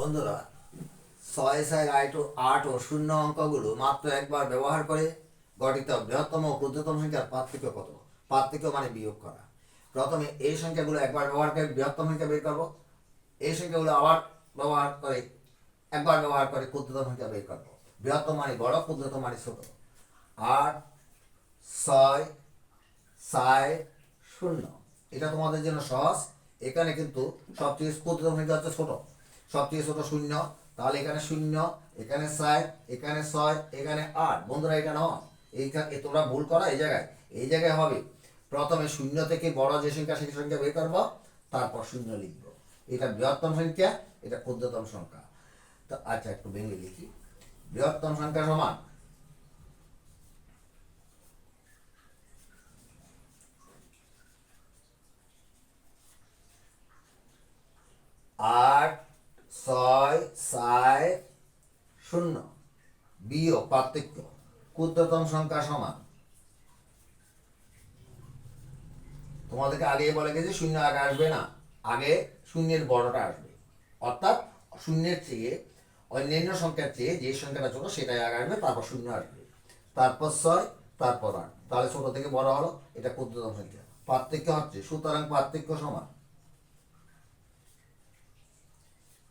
বন্ধুরা, 6, 4, 8 ও 0 অঙ্কগুলো মাত্র একবার ব্যবহার করে গঠিত বৃহত্তম ও ক্ষুদ্রতম সংখ্যার পার্থক্য কত? পার্থক্য মানে বিয়োগ করা। প্রথমে এই সংখ্যাগুলো একবার ব্যবহার করে বৃহত্তম সংখ্যা বের করবো, এই সংখ্যাগুলো আবার ব্যবহার করে একবার ব্যবহার করে ক্ষুদ্রতম সংখ্যা বের করবো। বৃহত্তম মানে বড়, ক্ষুদ্রতম মানে ছোট। 8, 6, 4, 0 এটা তোমাদের জন্য সহজ। এখানে কিন্তু সবচেয়ে ক্ষুদ্রতম সংখ্যা হচ্ছে ছোট, সবচেয়ে ছোট 0, তাহলে এখানে 0, এখানে 4, এখানে 6, এখানে 8। বন্ধুরা এটা নয়, এইখানে তোমরা ভুল করা এই জায়গায় হবে। প্রথমে 0 থেকে বড় যে সংখ্যা সেই সংখ্যা বের করবো, তারপর 0 লিখবো। এটা বৃহত্তম সংখ্যা, এটা ক্ষুদ্রতম সংখ্যা। তো আচ্ছা, একটু ভেঙে লিখি। বৃহত্তম সংখ্যা সমান 8, 6, 4, 0 বিয়োগ পার্থক্য ক্ষুদ্রতম সংখ্যা সমান, তোমাদেরকে আগে বলে গেছে 0 আগে আসবে না, আগে শূন্যের বড়টা আসবে। অর্থাৎ শূন্যের চেয়ে অন্যান্য সংখ্যার চেয়ে যে সংখ্যাটা ছোট সেটাই আগে আসবে, তারপর 0 আসবে, তারপর 6, তারপর 8। তাহলে ছোট থেকে বড় হলো, এটা ক্ষুদ্রতম সংখ্যা। পার্থক্য হচ্ছে, সুতরাং পার্থক্য সমান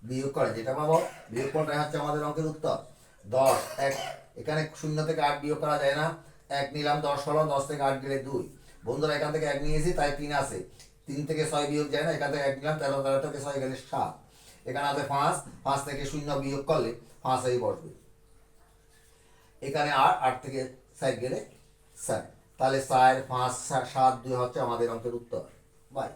বিয়োগ করে যেটা পাবো, বিয়োগ করাটাই হচ্ছে আমাদের অঙ্কের উত্তর। 10, 1, এখানে 0 থেকে 8 বিয়োগ করা যায় না। 1 নিলাম, 10 হলো, 10 থেকে 8 গেলে 2। বন্ধুরা এখান থেকে 1 নিয়েছি তাই 3 আছে, 3 থেকে 6 বিয়োগ যায় না, এখান থেকে 1 নিলাম, 13, 13 থেকে 6 গেলে 7। এখানে আছে 5, 5 থেকে 0 বিয়োগ করলে 5 এই বসবে। এখানে 8, 8 থেকে 6 গেলে 4। তাহলে 4, 5, 7, 2 হচ্ছে আমাদের অঙ্কের উত্তর। বাই।